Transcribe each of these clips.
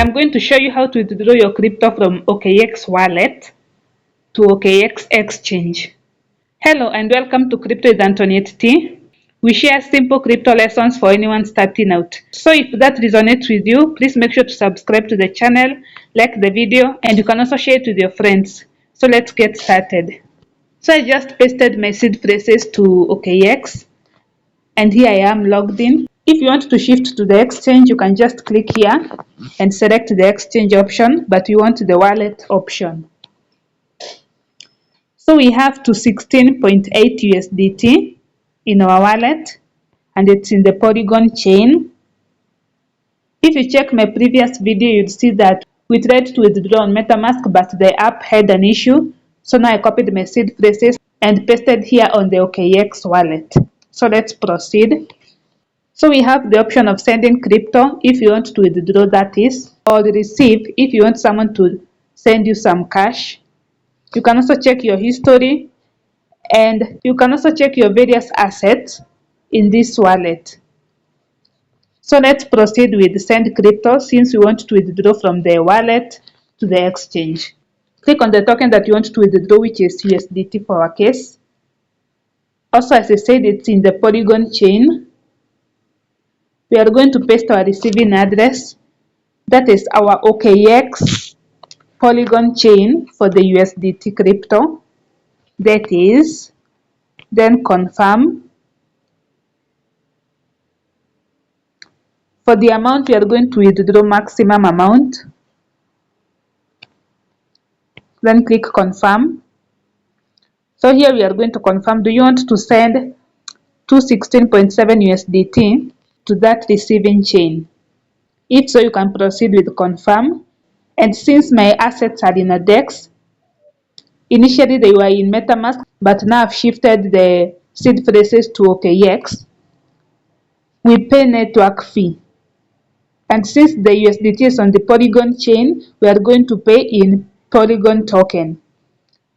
I'm going to show you how to withdraw your crypto from OKX Wallet to OKX Exchange. Hello and welcome to Crypto with Antoinette T. We share simple crypto lessons for anyone starting out. So if that resonates with you, please make sure to subscribe to the channel, like the video, and you can also share it with your friends. So let's get started. So I just pasted my seed phrases to OKX, and here I am logged in. If you want to shift to the exchange, you can just click here and select the exchange option, but you want the wallet option. So we have to 16.8 USDT in our wallet, and it's in the Polygon chain. If you check my previous video, you'd see that we tried to withdraw on MetaMask, but the app had an issue. So now I copied my seed phrases and pasted here on the OKX wallet. So let's proceed. So we have the option of sending crypto if you want to withdraw, that is, or receive if you want someone to send you some cash. You can also check your history, and you can also check your various assets in this wallet. So let's proceed with send crypto since we want to withdraw from the wallet to the exchange. Click on the token that you want to withdraw, which is USDT for our case. Also, as I said, it's in the Polygon chain. We are going to paste our receiving address, that is our OKX Polygon chain for the USDT crypto, that is, then confirm. For the amount we are going to withdraw, maximum amount, then click confirm. So here we are going to confirm, do you want to send 216.7 USDT to that receiving chain? If so, you can proceed with confirm. And since my assets are in a DEX, initially they were in MetaMask, but now I've shifted the seed phrases to OKX. We pay network fee. And since the USDT is on the Polygon chain, we are going to pay in Polygon token.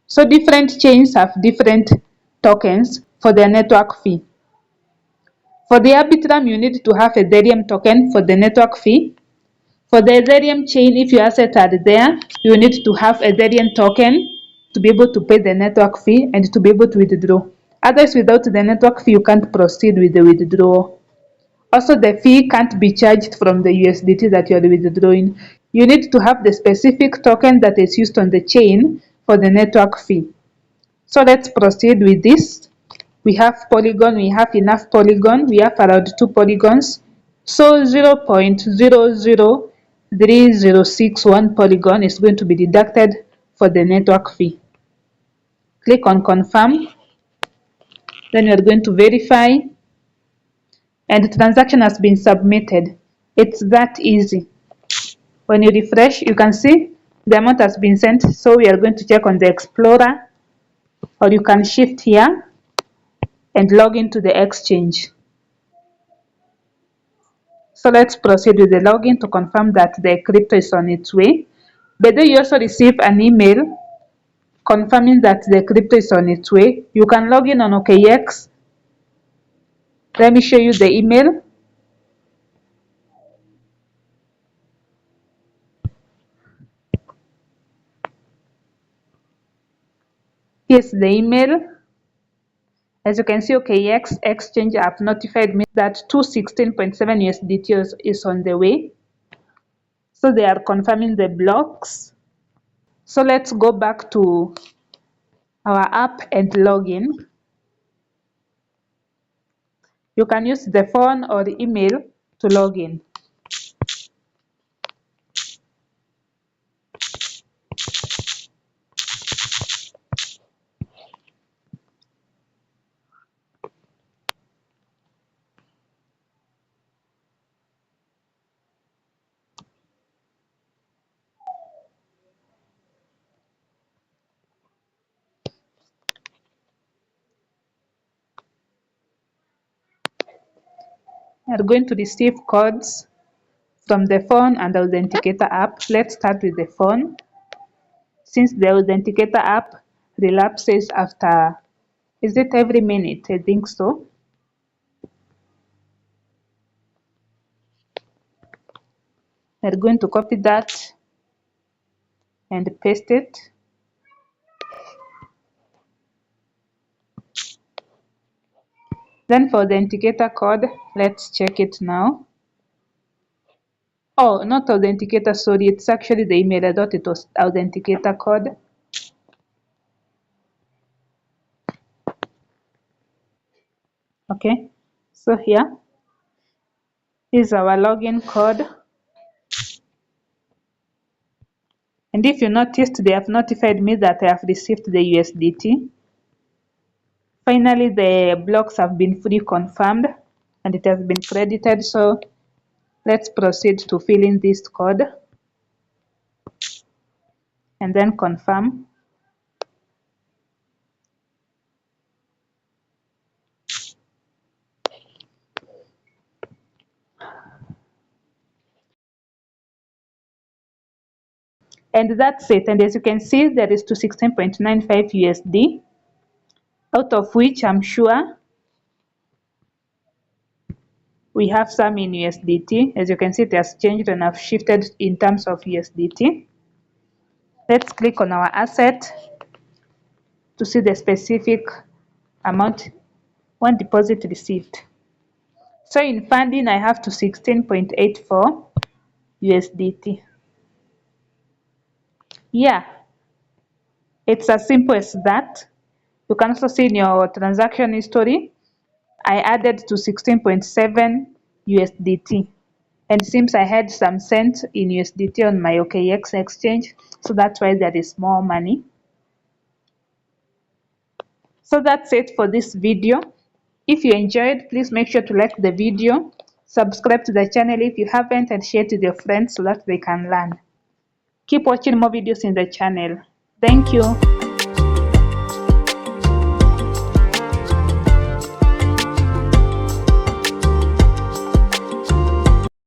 So different chains have different tokens for their network fee. For the Arbitrum, you need to have Ethereum token for the network fee. For the Ethereum chain, if your assets are there, you need to have Ethereum token to be able to pay the network fee and to be able to withdraw. Otherwise, without the network fee, you can't proceed with the withdrawal. Also, the fee can't be charged from the USDT that you are withdrawing. You need to have the specific token that is used on the chain for the network fee. So let's proceed with this. We have Polygon, we have enough Polygon, we have around 2 polygons. So 0.003061 polygon is going to be deducted for the network fee. Click on confirm. Then you are going to verify, and the transaction has been submitted. It's that easy. When you refresh, you can see the amount has been sent. So we are going to check on the Explorer, or you can shift here and log into the exchange. So let's proceed with the login to confirm that the crypto is on its way. But then you also receive an email confirming that the crypto is on its way. You can log in on OKX. Let me show you the email. Here's the email. As you can see, OKX Exchange have notified me that 216.7 USDT is on the way. So they are confirming the blocks. So let's go back to our app and log in. You can use the phone or the email to log in. You are going to receive codes from the phone and the Authenticator app. Let's start with the phone. Since the Authenticator app relapses after, is it every minute? I think so. We're going to copy that and paste it. Then for the authenticator code, let's check it now. Oh, not authenticator, sorry, it's actually the email. I thought it was authenticator code. Okay, so here is our login code. And if you noticed, they have notified me that I have received the USDT. Finally, the blocks have been fully confirmed and it has been credited. So let's proceed to fill in this code and then confirm. And that's it. And as you can see, there is to 16.95 USD, out of which I'm sure we have some in USDT. As you can see, it has changed and I've shifted in terms of USDT. Let's click on our asset to see the specific amount one deposit received. So in funding, I have to 16.84 USDT. Yeah, it's as simple as that. You can also see in your transaction history, I added to 16.7 USDT. And since I had some cents in USDT on my OKX exchange, so that's why there is more money. So that's it for this video. If you enjoyed, please make sure to like the video, subscribe to the channel if you haven't, and share it with your friends so that they can learn. Keep watching more videos in the channel. Thank you.